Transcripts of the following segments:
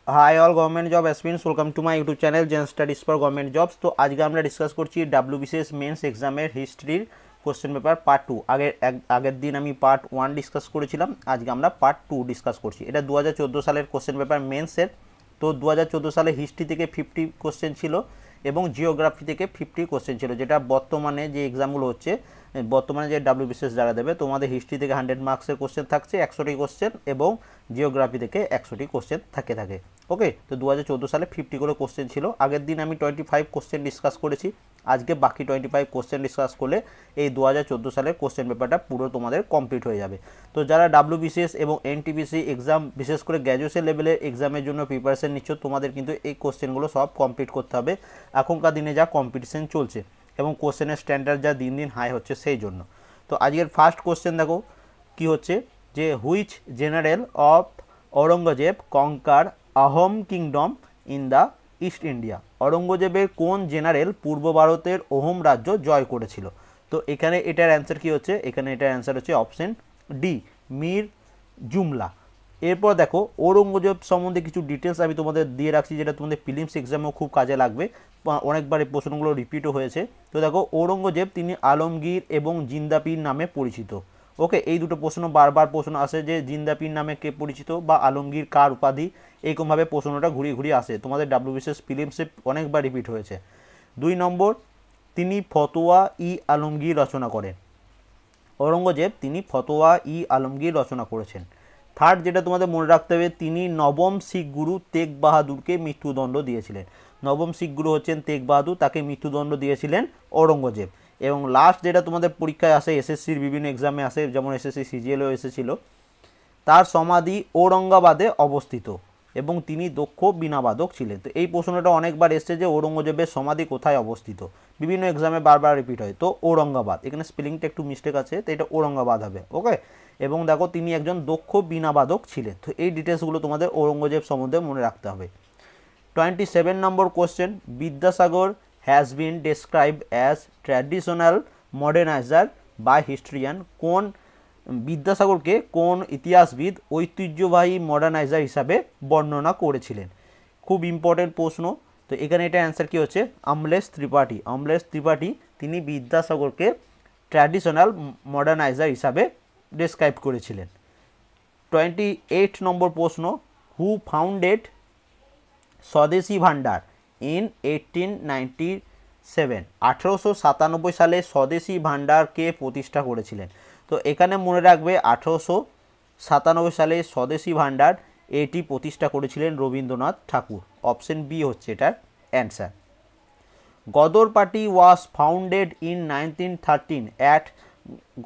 High all government job aspirants welcome to my YouTube channel gen studies for government jobs. तो आज के আমরা discuss করছি WBCS men's এক্সামের হিস্ট্রির কোশ্চেন পেপার পার্ট 2। আগের দিন আমি পার্ট 1 ডিসকাস করেছিলাম, আজকে আমরা পার্ট 2 ডিসকাস করছি। এটা 2014 সালের কোশ্চেন পেপার মেন্সের। তো 2014 সালে হিস্ট্রি থেকে 50 কোশ্চেন ছিল এবং জিওগ্রাফি থেকে 50 কোশ্চেন ছিল, যেটা বর্তমানে যে এক্সামগুলো হচ্ছে, বর্তমানে যে ডব্লিউবিসিএস যারা দেবে তোমাদের হিস্ট্রি থেকে 100 মার্কসের কোশ্চেন থাকছে 100টি কোশ্চেন এবং জিওগ্রাফি থেকে 100টি কোশ্চেন থাকে। ওকে, তো 2014 সালে 50 করে কোশ্চেন ছিল। আগের দিন আমি 25 কোশ্চেন ডিসকাস করেছি, আজকে বাকি 25 কোশ্চেন ডিসকাস করলে এই 2014 সালের কোশ্চেন পেপারটা পুরো তোমাদের কমপ্লিট হয়ে যাবে। তো যারা ডব্লিউবিসিএস এবং এনটিপিসি এক্সাম, বিশেষ করে গ্র্যাজুয়েশন লেভেলের এক্সামের জন্য প্রিপারেশন নিচ্ছ, তোমাদের কিন্তু এই কোশ্চেনগুলো সব কমপ্লিট করতে হবে। এখনকার দিনে যা কম্পিটিশন চলছে এবং কোশ্চেনের স্ট্যান্ডার্ড যা দিন দিন হাই হচ্ছে সেই জন্য। তো আজকের ফার্স্ট কোশ্চেন দেখো কি হচ্ছে, যে which general of Aurangzeb conquer Ahom kingdom in the east India. ঔরঙ্গজেবের কোন জেনারেল পূর্ব ভারতের অহোম রাজ্য জয় করেছিল? তো এখানে এটার অ্যান্সার কি হচ্ছে, এখানে এটার অ্যান্সার হচ্ছে অপশন ডি, মীর জুমলা। এরপর দেখো ঔরঙ্গজেব সম্বন্ধে কিছু ডিটেলস আমি তোমাদের দিয়ে রাখছি, যেটা তোমাদের প্রিলিমস এক্সামেও খুব কাজে লাগবে, অনেকবার এই প্রশ্নগুলো রিপিটও হয়েছে। তো দেখো ঔরঙ্গজেব তিনি আলমগীর এবং জিন্দাপীর নামে পরিচিত। ওকে, এই দুটো প্রশ্ন বারবার প্রশ্ন আসে যে জিন্দাপীর নামে কে পরিচিত বা আলমগীর কার উপাধি, এইরকমভাবে প্রশ্নটা ঘুরিয়ে আসে, তোমাদের ডব্লিউবিসিএস প্রিলিমসে অনেকবার রিপিট হয়েছে। 2 নম্বর, তিনি ফতোয়া ই আলমগীর রচনা করেন। ঔরঙ্গজেব তিনি ফতোয়া ই আলমগীর রচনা করেছেন। থার্ড, যেটা তোমাদের মনে রাখতে হবে, তিনি নবম শিখ গুরু তেগ বাহাদুরকে মৃত্যুদণ্ড দিয়েছিলেন। নবম শিখ গুরু হচ্ছেন তেগ বাহাদুর, তাকে মৃত্যুদণ্ড দিয়েছিলেন ঔরঙ্গজেব। এবং লাস্ট যেটা তোমাদের পরীক্ষায় আসে, এসএসসির বিভিন্ন এক্সামে আসে, যেমন এসএসসি সিজিএলও এসেছিল, তার সমাধি ঔরঙ্গাবাদে অবস্থিত এবং তিনি দক্ষ বীণাবাদক ছিলেন। তো এই প্রশ্নটা অনেকবার এসছে যে ঔরঙ্গজেবের সমাধি কোথায় অবস্থিত, বিভিন্ন এক্সামে বারবার রিপিট হয়। তো ঔরঙ্গাবাদ, এখানে স্পেলিংটা একটু মিস্টেক আছে, তো এটা ঔরঙ্গাবাদ হবে। ওকে, এবং দেখো তিনি একজন দক্ষ বীণাবাদক ছিলেন। তো এই ডিটেলসগুলো তোমাদের ঔরঙ্গজেব সম্বন্ধে মনে রাখতে হবে। 27 নম্বর question, Vidyasagar has been described as traditional moderniser by historian. কোন বিদ্যাসাগরকে কোন ইতিহাসবিদ ঐতিহ্যবাহী মডার্নাইজার হিসাবে বর্ণনা করেছিলেন? খুব ইম্পর্টেন্ট প্রশ্ন। তো এখানে এটা অ্যান্সার কী হচ্ছে, অমলেশ ত্রিপাঠী। অমলেশ ত্রিপাঠী তিনি বিদ্যাসাগরকে ট্র্যাডিশনাল মডার্নাইজার হিসাবে ডেসক্রাইব করেছিলেন। 28 নম্বর প্রশ্ন, who founded swadeshi Bhandar in 1897। 1897 সালে স্বদেশী ভান্ডারকে প্রতিষ্ঠা করেছিলেন। তো এখানে মনে রাখবে 1897 সালে স্বদেশী ভান্ডার এটি প্রতিষ্ঠা করেছিলেন রবীন্দ্রনাথ ঠাকুর। অপশন বি হচ্ছে এটার answer. Ghadar party was founded in 1913 at.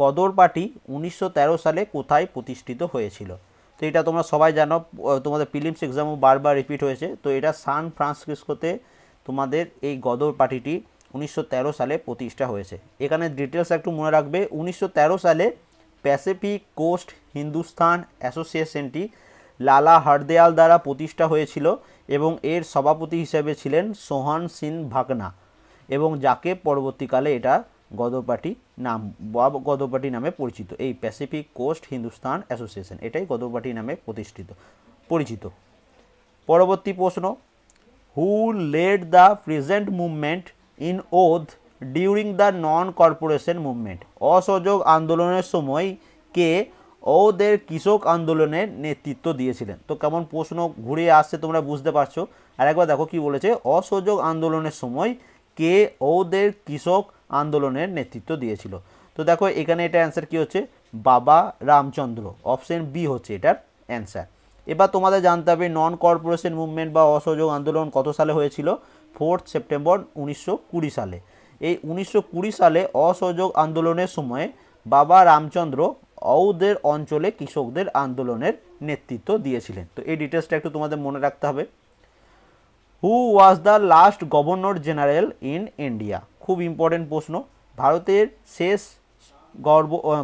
Ghadar party 1913 সালে কোথায় প্রতিষ্ঠিত হয়েছিল? তো এটা তোমরা সবাই জানো, তোমাদের প্রিলিমস এক্সামও বারবার রিপিট হয়েছে। তো এটা সান ফ্রান্সিসকোতে তোমাদের এই গদর পার্টিটি 1913 সালে প্রতিষ্ঠা হয়েছে। এখানে ডিটেলস একটু মনে রাখবে, 1913 সালে প্যাসিফিক কোস্ট হিন্দুস্তান অ্যাসোসিয়েশনটি লালা হরদয়াল দ্বারা প্রতিষ্ঠা হয়েছিল এবং এর সভাপতি হিসেবে ছিলেন সোহান সিং ভাগনা, এবং যাকে পরবর্তীকালে এটা গদর পার্টি নাম বা গদর পার্টি নামে পরিচিত। এই প্যাসিফিক কোস্ট হিন্দুস্তান অ্যাসোসিয়েশন এটাই গদর পার্টি নামে পরিচিত। পরবর্তী প্রশ্ন, who led the peasant movement in Awadh during the non cooperation movement. অসহযোগ আন্দোলনের সময় কে ওদের কৃষক আন্দোলনের নেতৃত্ব দিয়েছিলেন? তো কেমন প্রশ্ন ঘুরে আসছে তোমরা বুঝতে পারছো। আর একবার দেখো কি বলেছে, অসহযোগ আন্দোলনের সময় কে ওদের কৃষক আন্দোলনের নেতৃত্ব দিয়েছিল। তো দেখো এখানে এটা অ্যান্সার কি হচ্ছে, বাবা রামচন্দ্র। অপশন বি হচ্ছে এটার অ্যান্সার। এবার তোমাদের জানতে হবে নন কর্পোরেশন মুভমেন্ট বা অসহযোগ আন্দোলন কত সালে হয়েছিল? 4 সেপ্টেম্বর 1920 সালে। এই 1920 সালে অসহযোগ আন্দোলনের সময় বাবা রামচন্দ্র ওদের অঞ্চলে কৃষকদের আন্দোলনের নেতৃত্ব দিয়েছিলেন। তো এই ডিটেলসটা একটু তোমাদের মনে রাখতে হবে। Who was the last governor general in India? খুব ইম্পর্টেন্ট প্রশ্ন। ভারতের শেষ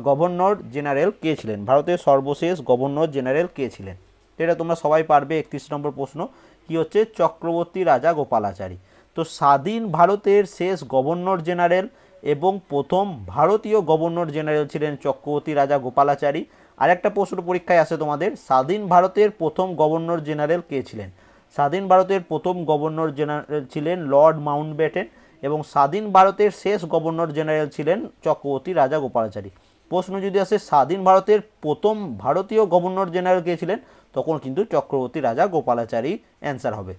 গভর্নর জেনারেল কে ছিলেন? ভারতের সর্বশেষ গভর্নর জেনারেল কে ছিলেন? এটা তোমরা সবাই পারবে। 31 নম্বর প্রশ্ন কি হচ্ছে, চক্রবর্তী রাজা গোপালাচারী। তো স্বাধীন ভারতের শেষ গভর্নর জেনারেল এবং প্রথম ভারতীয় গভর্নর জেনারেল ছিলেন চক্রবর্তী রাজা গোপালাচারী। আরেকটা প্রশ্ন পরীক্ষায় আসে তোমাদের, স্বাধীন ভারতের প্রথম গভর্নর জেনারেল কে ছিলেন? স্বাধীন ভারতের প্রথম গভর্নর জেনারেল ছিলেন লর্ড মাউন্টব্যাটেন এবং স্বাধীন ভারতের শেষ গভর্নর জেনারেল ছিলেন চক্রবর্তী রাজা গোপালাচারী। প্রশ্ন যদি আসে স্বাধীন ভারতের প্রথম ভারতীয় গভর্নর জেনারেল কে ছিলেন, তখন কিন্তু চক্রবর্তী রাজা গোপালাচারী অ্যান্সার হবে।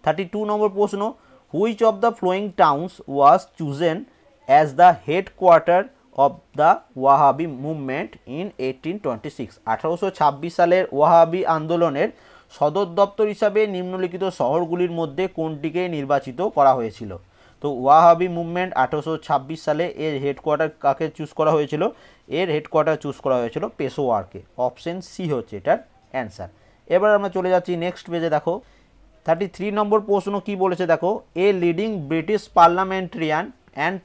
32 নম্বর প্রশ্ন, which of the following towns was chosen as the headquarter of the Wahabi movement in 1826? 1826 সালের ওয়াহাবি আন্দোলনের সদর দপ্তর হিসাবে নিম্নলিখিত শহরগুলির মধ্যে কোনটিকে নির্বাচিত করা হয়েছিল? তো ওয়াহাবি মুভমেন্ট 1826 সালে এর হেডকোয়ার্টার কাকে চুজ করা হয়েছিল? এর হেডকোয়ার্টার চুজ করা হয়েছিল পেশোয়ারকে। অপশন সি হচ্ছে এটার অ্যান্সার। এবার আমরা চলে যাচ্ছি নেক্সট পেজে। দেখো 33 নম্বর প্রশ্ন কি বলেছে দেখো, a leading British parliamentarian and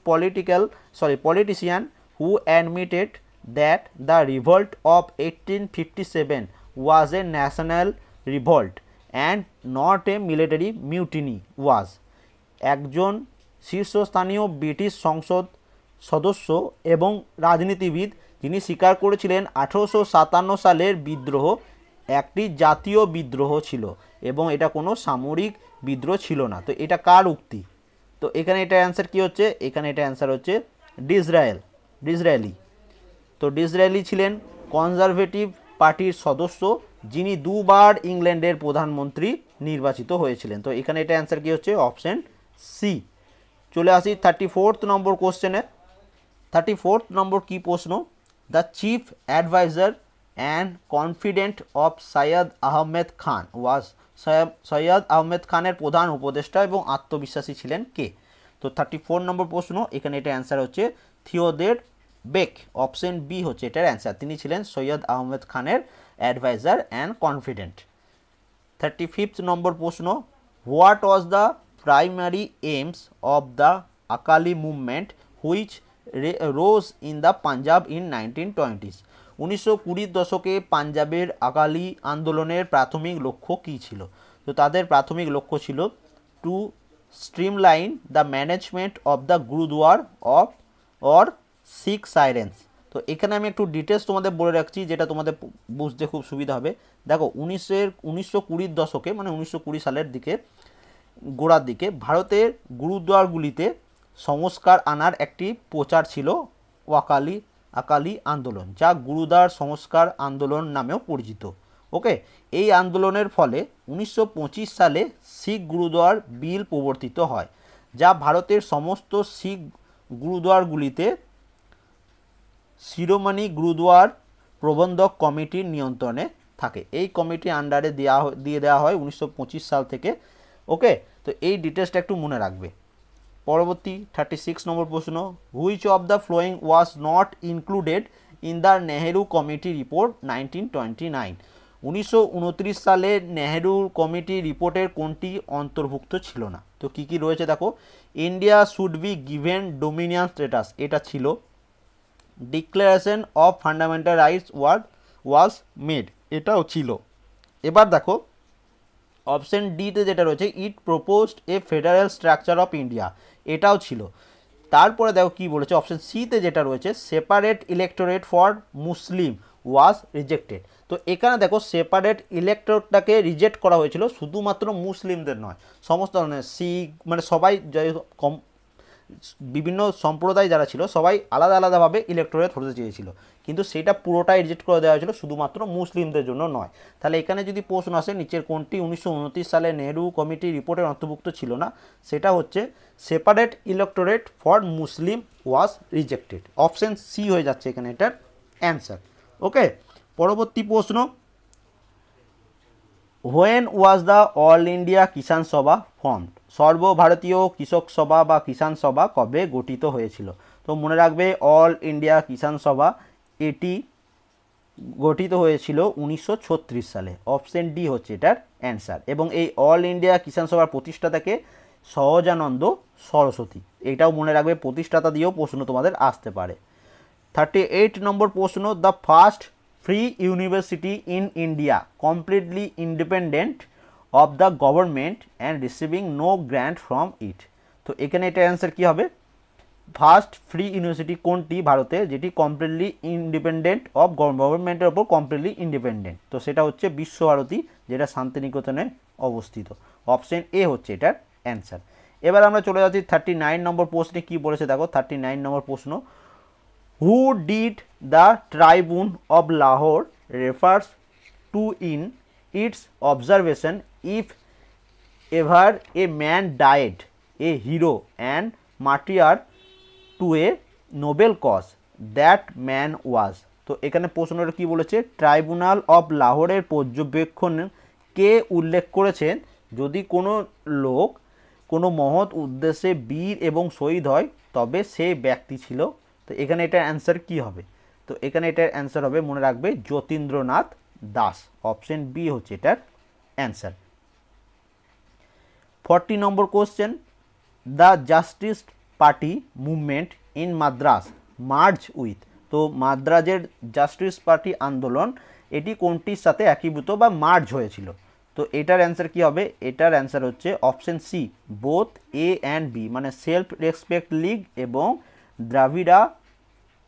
politician who admitted that the revolt of 1857 was a national revolt and not a military mutiny was. একজন শীর্ষস্থানীয় ব্রিটিশ সংসদ সদস্য এবং রাজনীতিবিদ যিনি স্বীকার করেছিলেন 1857 সালের বিদ্রোহ একটি জাতীয় বিদ্রোহ ছিল এবং এটা কোনো সামরিক বিদ্রোহ ছিল না। তো এটা কার উক্তি? তো এখানে এটা অ্যান্সার কি হচ্ছে? এখানে এটা অ্যান্সার হচ্ছে ডিসরায়েলি। তো ডিসরায়েলি ছিলেন কনজারভেটিভ পার্টির সদস্য যিনি দুবার ইংল্যান্ডের প্রধানমন্ত্রী নির্বাচিত হয়েছিলেন। তো এখানে এটা অ্যান্সার কি হচ্ছে? Option C. চলে আসি 34 নম্বর কোশ্চেনে। 34 নম্বর কি প্রশ্ন, the chief adviser and confidant of Syed Ahmed Khan was. Syed Ahmed খানের প্রধান উপদেষ্টা এবং আত্মবিশ্বাসী ছিলেন কে? তো 34 নম্বর প্রশ্ন, এখানে এটা অ্যান্সার হচ্ছে থিওডোর বেক। অপশন বি হচ্ছে এটার অ্যান্সার। তিনি ছিলেন সৈয়দ আহমেদ খানের অ্যাডভাইজার অ্যান্ড কনফিডেন্ট। 35 নম্বর প্রশ্ন, what was the primary aims of the Akali movement which rose in the Punjab in 1920s? 1920 দশকে পাঞ্জাবের আকালি আন্দোলনের প্রাথমিক লক্ষ্য কী ছিল? তো তাদের প্রাথমিক লক্ষ্য ছিল to streamline the management of the gurdwara or Sikh shrines. তো এখানে আমি একটু ডিটেলস তোমাদের বলে রাখছি যেটা তোমাদের বুঝতে খুব সুবিধা হবে। দেখো 1920 দশকে মানে 1920 সালের দিকে গোড়ার দিকে ভারতের গুরুদ্বারগুলিতে সংস্কার আনার একটি প্রচার ছিল আকালি আন্দোলন, যা গুরুদ্বার সংস্কার আন্দোলন নামেও পরিচিত। ওকে, এই আন্দোলনের ফলে 1925 সালে শিখ গুরুদ্বার বিল প্রবর্তিত হয়, যা ভারতের সমস্ত শিখ গুরুদ্বারগুলিতে শিরোমণি গুরুদ্বার প্রবন্ধক কমিটির নিয়ন্ত্রণে থাকে। এই কমিটির আন্ডারে দিয়ে দেওয়া হয় 1925 সাল থেকে। ওকে, তো এই ডিটেলসটা একটু মনে রাখবে। পরবর্তী 36 নম্বর প্রশ্ন, which of the flowing was not included in the Nehru committee report 1929? 1929 সালে নেহেরু কমিটি রিপোর্টের কোনটি অন্তর্ভুক্ত ছিল না? তো কি কি রয়েছে দেখো, India should be given dominion status, এটা ছিল। Declaration of fundamental rights was made, এটাও ছিল। এবার দেখো অপশন ডিতে যেটা রয়েছে, it proposed a federal structure of India, এটাও ছিল। তারপরে দেখো কি বলেছে, অপশন সিতে যেটা রয়েছে, separate electorate for Muslim was rejected. তো এখানে দেখো সেপারেট ইলেক্টোরেটটাকে রিজেক্ট করা হয়েছিল শুধুমাত্র মুসলিমদের নয়, সমস্ত ধরনের শিখ মানে সবাই বিভিন্ন সম্প্রদায় যারা ছিল সবাই আলাদা আলাদাভাবে ইলেক্টোরেট হতে চেয়েছিল, কিন্তু সেটা পুরোটাই রিজেক্ট করে দেওয়া হয়েছিল, শুধুমাত্র মুসলিমদের জন্য নয়। তাহলে এখানে যদি প্রশ্ন আসে নিচের কোনটি 1929 সালে নেহেরু কমিটি রিপোর্টের অন্তর্ভুক্ত ছিল না, সেটা হচ্ছে separate electorate for Muslim was rejected. Option C হয়ে যাচ্ছে এখানে এটার অ্যান্সার। ওকে, পরবর্তী প্রশ্ন, when was the all India Kisan Sabha formed? সর্বভারতীয় কৃষক সভা বা কিষাণ সভা কবে গঠিত হয়েছিল? তো মনে রাখবে অল ইন্ডিয়া কিষাণ সভা এটি গঠিত হয়েছিল 1936 সালে। অপশন ডি হচ্ছে এটার অ্যান্সার। এবং এই অল ইন্ডিয়া কিষাণ সভার প্রতিষ্ঠাতাকে সহজানন্দ সরস্বতী, এটাও মনে রাখবে, প্রতিষ্ঠাতা দিয়েও প্রশ্ন তোমাদের আসতে পারে। 38 নম্বর প্রশ্ন, the first free university in India completely independent of the government and receiving no grant from it. তো এখানে এটা অ্যান্সার কী হবে? ফার্স্ট ফ্রি ইউনিভার্সিটি কোনটি ভারতে যেটি কমপ্লিটলি ইন্ডিপেন্ডেন্ট অফ গভর্নমেন্টের ওপর কমপ্লিটলি ইন্ডিপেন্ডেন্ট? তো সেটা হচ্ছে বিশ্বভারতী যেটা শান্তিনিকেতনে অবস্থিত। অপশন এ হচ্ছে এটার অ্যান্সার। এবার আমরা চলে যাচ্ছি 39 নম্বর প্রশ্নে। কি বলেছে দেখো 39 নম্বর প্রশ্ন, who did the Tribune of Lahore refers to in its observation if ever a man died a hero and martyr to a noble cause that man was. তো এখানে প্রশ্নটা কি বলেছে, ট্রাইব্যুনাল অফ লাহোরের পর্যবেক্ষণ কে উল্লেখ করেছেন যদি কোনো লোক কোনো মহৎ উদ্দেশ্যে বীর এবং শহীদ হয় তবে সে ব্যক্তি ছিল। তো এখানে এটার অ্যান্সার কি হবে, তো এখানে এটার অ্যান্সার হবে মনে রাখবে যতীন্দ্রনাথ দাস। অপশন বি হচ্ছে এটার answer. 40 number question, the justice party movement in Madras merge with. তো মাদ্রাজের জাস্টিস পার্টি আন্দোলন এটি কোনটির সাথে একীভূত বা মার্জ হয়েছিল। তো এটার অ্যান্সার কি হবে, এটার অ্যান্সার হচ্ছে option C both A and B, মানে সেলফ রেসপেক্ট লিগ এবং দ্রাবিড়া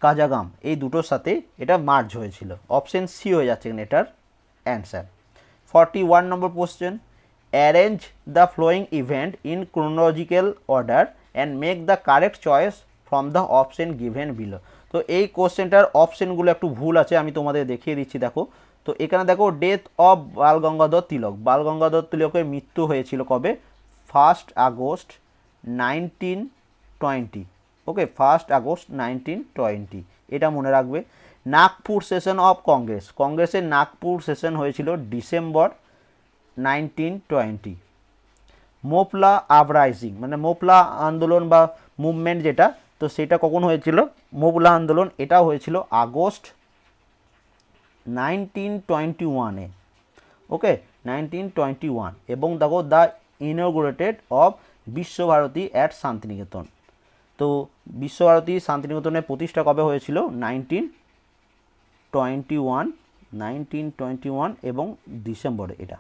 কাজাগাম এই দুটোর সাথে এটা মার্জ হয়েছিল। অপশন সি হয়ে যাচ্ছে এটার answer. 41 number question, arrange the following event in chronological order and make the correct choice from the option given below. তো এই কোশ্চেনটার অপশনগুলো একটু ভুল আছে, আমি তোমাদের দেখিয়ে দিচ্ছি দেখো। তো এখানে দেখো ডেথ অফ বাল গঙ্গাধর তিলক, বাল গঙ্গাধর তিলকের মৃত্যু হয়েছিল কবে, 1 আগস্ট 1920। ওকে, 1 আগস্ট 1920, এটা মনে রাখবে। নাগপুর সেশন অফ কংগ্রেস, কংগ্রেসের নাগপুর সেশন হয়েছিল ডিসেম্বর 1920। মোপলা আপরাইজিং মানে মোপলা আন্দোলন বা মুভমেন্ট যেটা, তো সেটা কখন হয়েছিল, মোপলা আন্দোলন এটা হয়েছিল আগস্ট 1921-এ। ওকে, 1921। এবং দেখো the inaugurated of Visvabharati at Santiniketan. তো বিশ্বভারতী শান্তিনিকেতনের প্রতিষ্ঠা কবে হয়েছিল, 1921 এবং ডিসেম্বরে এটা।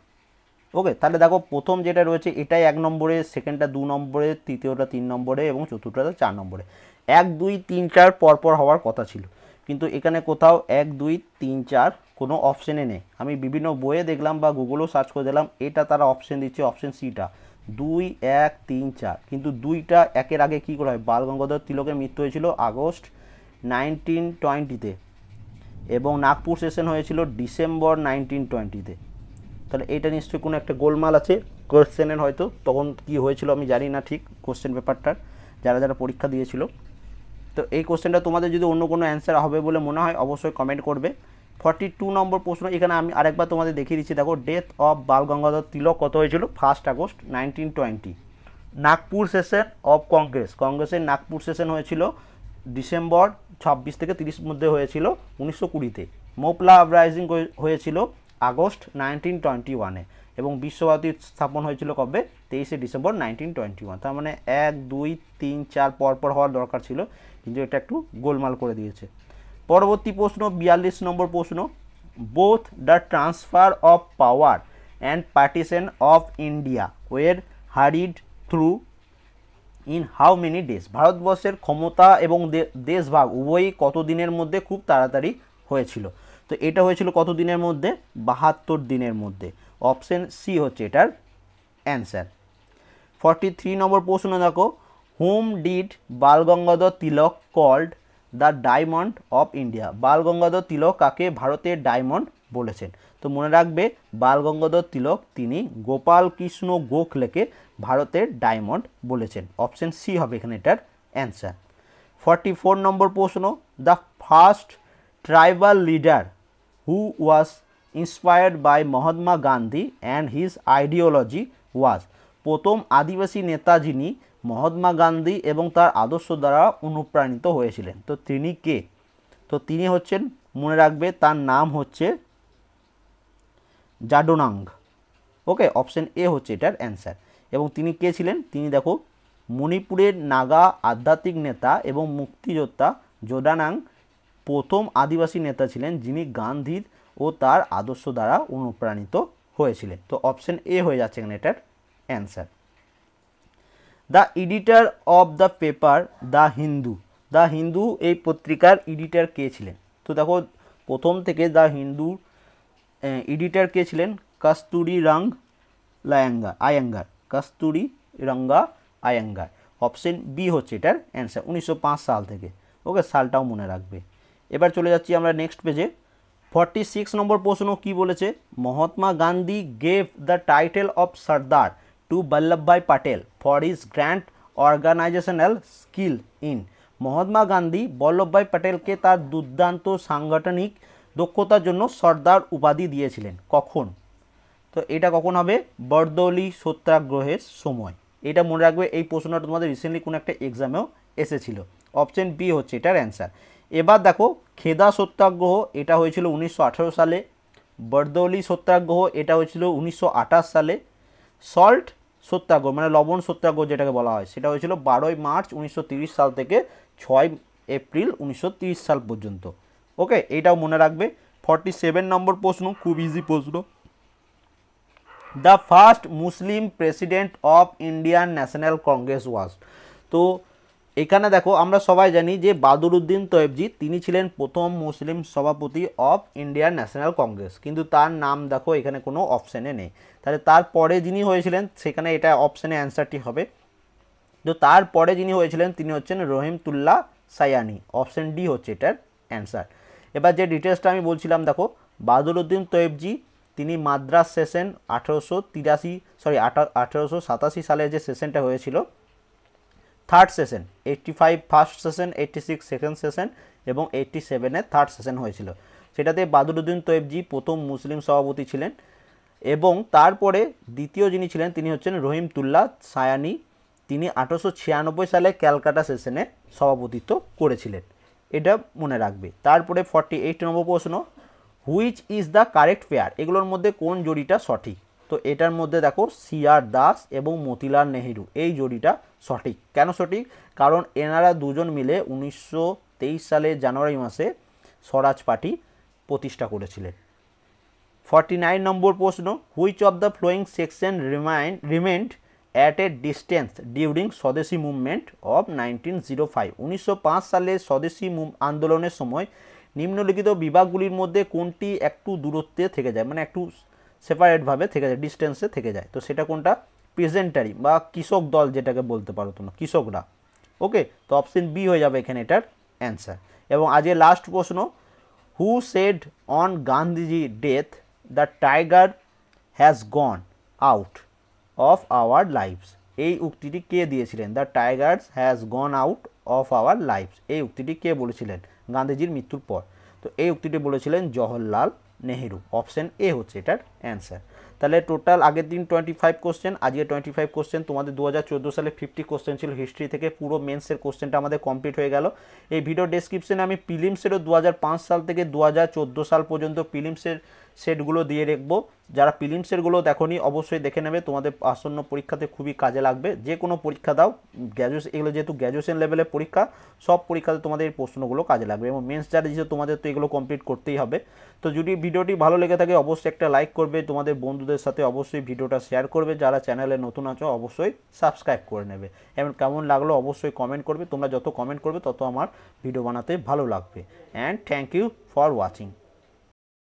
ওকে, তাহলে দেখো প্রথম যেটা রয়েছে এটাই 1 নম্বরে, সেকেন্ডটা 2 নম্বরে, তৃতীয়টা 3 নম্বরে এবং চতুর্থটা 4 নম্বরে। 1 2 3 4 পরপর হওয়ার কথা ছিল, কিন্তু এখানে কোথাও 1 2 3 4 কোনো অপশানে নেই। আমি বিভিন্ন বইয়ে দেখলাম বা গুগলেও সার্চ করে দিলাম, এটা তারা অপশান দিচ্ছে অপশান সিটা 2 1 3 4, কিন্তু 2টা 1-এর আগে কী করে হয়, বাল গঙ্গাধর তিলকের মৃত্যু হয়েছিল আগস্ট 1920-তে এবং নাগপুর সেশন হয়েছিল ডিসেম্বর 1920-তে। তাহলে এটা নিশ্চয়ই কোনো একটা গোলমাল আছে কোশ্চেনের, হয়তো তখন কি হয়েছিল আমি জানি না ঠিক কোশ্চেন পেপারটার, যারা যারা পরীক্ষা দিয়েছিল। তো এই কোশ্চেনটা তোমাদের যদি অন্য কোনো অ্যান্সার হবে বলে মনে হয় অবশ্যই কমেন্ট করবে। 42 নম্বর প্রশ্ন, এখানে আমি আরেকবার তোমাদের দেখিয়ে দিচ্ছি দেখো, ডেথ অফ বাল গঙ্গাধর তিলক কত হয়েছিল, 1 August 1920। Nagpur session of Congress, কংগ্রেসের নাগপুর সেশন হয়েছিল ডিসেম্বর 26 থেকে 30 মধ্যে হয়েছিল 1920-তে। মোপলা আপরাইজিং হয়েছিল আগস্ট 1921-এ এবং বিশ্বভারতী স্থাপন হয়েছিল কবে, 23শে ডিসেম্বর 1921। তার মানে 1 2 3 4 পরপর হওয়ার দরকার ছিল, কিন্তু এটা একটু গোলমাল করে দিয়েছে। পরবর্তী প্রশ্ন 42 নম্বর প্রশ্ন, both the transfer of power and partition of India were hurried through in how many days. ভারতবর্ষের ক্ষমতা এবং দেশভাগ উভয়ই কত দিনের মধ্যে খুব তাড়াতাড়ি হয়েছিল। তো এটা হয়েছিল কত দিনের মধ্যে, 72 দিনের মধ্যে। অপশন সি হচ্ছে এটার অ্যান্সার। 43 নম্বর প্রশ্ন দেখো, whom did Bal Gangadhar Tilak called the diamond of India. Bal Gangadhar Tilak কাকে ভারতের ডায়মন্ড বলেছেন। তো মনে রাখবে বাল গঙ্গাধর তিলক তিনি গোপাল কৃষ্ণ গোখলেকে ভারতের ডায়মন্ড বলেছেন। অপশন সি হবে এখানে এটার অ্যান্সার। 44 নম্বর প্রশ্ন, the first tribal leader who was inspired by Mahatma Gandhi and his ideology was। প্রথম আদিবাসী নেতা যিনি মহাত্মা গান্ধী এবং তার আদর্শ দ্বারা অনুপ্রাণিত হয়েছিলেন, তো তিনি কে, তো তিনি হচ্ছেন মনে রাখবে তার নাম হচ্ছে জাডোনাং। ওকে, অপশন এ হচ্ছে এটার অ্যান্সার। এবং তিনি কে ছিলেন, তিনি দেখো মণিপুরের নাগা আধ্যাত্মিক নেতা এবং মুক্তিযোদ্ধা জোডানাং প্রথম আদিবাসী নেতা ছিলেন যিনি গান্ধীর ও তার আদর্শ দ্বারা অনুপ্রাণিত হয়েছিলেন। তো অপশন এ হয়ে যাচ্ছে এখানে এটার answer. The editor of the paper the Hindu, the Hindu এই পত্রিকার এডিটর কে ছিলেন। তো দেখো প্রথম থেকে দ্য হিন্দু এডিটর কে ছিলেন, আয়াঙ্গার, কস্তুরী রঙ্গা আয়াঙ্গার। অপশন বি হচ্ছে এটার অ্যান্সার, 1905 সাল থেকে। ওকে, সালটাও মনে রাখবে। এবার চলে যাচ্ছি আমরা নেক্সট পেজে। 46 নম্বর প্রশ্ন কি বলেছে, Mahatma Gandhi gave the title of Sardar to Vallabhbhai Patel for his grand organisational skill in. Mahatma Gandhi Vallabhbhai প্যাটেলকে তার দুর্দান্ত সাংগঠনিক দক্ষতার জন্য সর্দার উপাধি দিয়েছিলেন। কখন? তো এটা কখন হবে? বরদৌলি সত্যাগ্রহের সময়। এটা মনে রাখবে, এই প্রশ্নটা তোমাদের রিসেন্টলি কোনো একটা এক্সামেও এসেছিল। অপশন বি হচ্ছে এটার অ্যান্সার। এবার দেখো, খেদা সত্যাগ্রহ এটা হয়েছিল 1918 সালে, বরদৌলি সত্যাগ্রহ এটা হয়েছিল 1928 সালে, সল্ট সত্যাগ্রহ মানে লবণ সত্যাগ্রহ যেটাকে বলা হয় সেটা হয়েছিল 12ই মার্চ 1930 সাল থেকে 6 এপ্রিল 1930 সাল পর্যন্ত। ওকে, এইটাও মনে রাখবে। 47 নম্বর প্রশ্ন, খুব ইজি প্রশ্ন। The first Muslim president of Indian National Congress was. তো এখানে দেখো, আমরা সবাই জানি যে বাদরুদ্দিন তয়েবজি তিনি ছিলেন প্রথম মুসলিম সভাপতি অফ ইন্ডিয়ান ন্যাশনাল কংগ্রেস, কিন্তু তার নাম দেখো এখানে কোনো অপশানে নেই। তাহলে তারপরে যিনি হয়েছিলেন সেখানে এটা অপশানে অ্যান্সারটি হবে। তো তারপরে যিনি হয়েছিলেন তিনি হচ্ছেন রহিমতুল্লাহ সায়ানি। অপশান ডি হচ্ছে এটার অ্যান্সার। এবার যে ডিটেলসটা আমি বলছিলাম দেখো, বাদরুদ্দিন তয়েবজি তিনি মাদ্রাস সেশন 1887 সালে যে সেশনটা হয়েছিল, third session, 85 first session, 86 second session এবং 87 থার্ড সেশন হয়েছিল, সেটাতে বাদরুদ্দিন তয়েবজি প্রথম মুসলিম সভাপতি ছিলেন। এবং তারপরে দ্বিতীয় যিনি ছিলেন তিনি হচ্ছেন রহিমতুল্লাহ সায়ানি, তিনি 1896 সালে ক্যালকাটা সেশনে সভাপতিত্ব করেছিলেন। এটা মনে রাখবে। তারপরে 48 নম্বর প্রশ্ন, which is the correct pair, এগুলোর মধ্যে কোন জোড়িটা সঠিক? তো এটার মধ্যে দেখো সিআর দাস এবং মতিলাল নেহেরু, এই জোড়িটা সঠিক। কেন সঠিক? কারণ এনারা দুজন মিলে 1923 সালে জানুয়ারি মাসে স্বরাজ পার্টি প্রতিষ্ঠা করেছিলেন। 49 নম্বর প্রশ্ন, which of the flowing section রিমেন্ড at a distance during স্বদেশি মুভমেন্ট অফ 1905। 1905 সালে স্বদেশি আন্দোলনের সময় নিম্নলিখিত বিভাগগুলির মধ্যে কোনটি একটু দূরত্বে থেকে যায়, মানে একটু সেপারেটভাবে থেকে যায়, ডিস্টেন্সে থেকে যায়? তো সেটা কোনটা? প্রেজেন্টারি বা কৃষক দল যেটাকে বলতে পারো তোমরা, কৃষকরা। ওকে, তো অপশন বি হয়ে যাবে এখানে এটার অ্যান্সার। এবং আজকে লাস্ট প্রশ্ন, who said on Gandhiji death the tiger has gone out of our lives. এই উক্তিটি কে দিয়েছিলেন? The tigers has gone out of our lives, এই উক্তিটি কে বলেছিলেন গান্ধীজির মৃত্যুর পর? তো এই উক্তিটি বলেছিলেন জওহরলাল নেহেরু। অপশন এ হচ্ছে এটার অ্যান্সার। তাহলে টোটাল আগের দিন 25 কোশ্চেন, আজকে 25 কোশ্চেন। তোমাদের 2014 সালে 50 কোশ্চেন ছিল হিস্ট্রি থেকে, পুরো মেন্সের কোশ্চেনটা আমাদের কমপ্লিট হয়ে গেল। এই ভিডিও ডেসক্রিপশনে আমি প্রিলিমসেরও 2005 সাল থেকে 2014 সাল পর্যন্ত প্রিলিমসের সেটগুলো দিয়ে রাখবো। যারা প্রিলিমসেরগুলো দেখোনি অবশ্যই দেখে নেবে, তোমাদের আসন্ন পরীক্ষাতে খুবই কাজে লাগবে। যে কোনো পরীক্ষা দাও, গ্র্যাজুয়েশন, এগুলো যেহেতু গ্র্যাজুয়েশন লেভেলের পরীক্ষা, সব পরীক্ষাতে তোমাদের এই প্রশ্নগুলো কাজে লাগবে। এবং মেন্স যারা দিয়েছে তোমাদের তো এগুলো কমপ্লিট করতেই হবে। তো যদি ভিডিওটি ভালো লেগে থাকে অবশ্যই একটা লাইক করবে, তোমাদের বন্ধুদের সাথে অবশ্যই ভিডিওটা শেয়ার করবে, যারা চ্যানেলে নতুন আছো অবশ্যই সাবস্ক্রাইব করে নেবে। এবং কেমন লাগলো অবশ্যই কমেন্ট করবে, তোমরা যত কমেন্ট করবে তত আমার ভিডিও বানাতে ভালো লাগবে। And thank you for watching.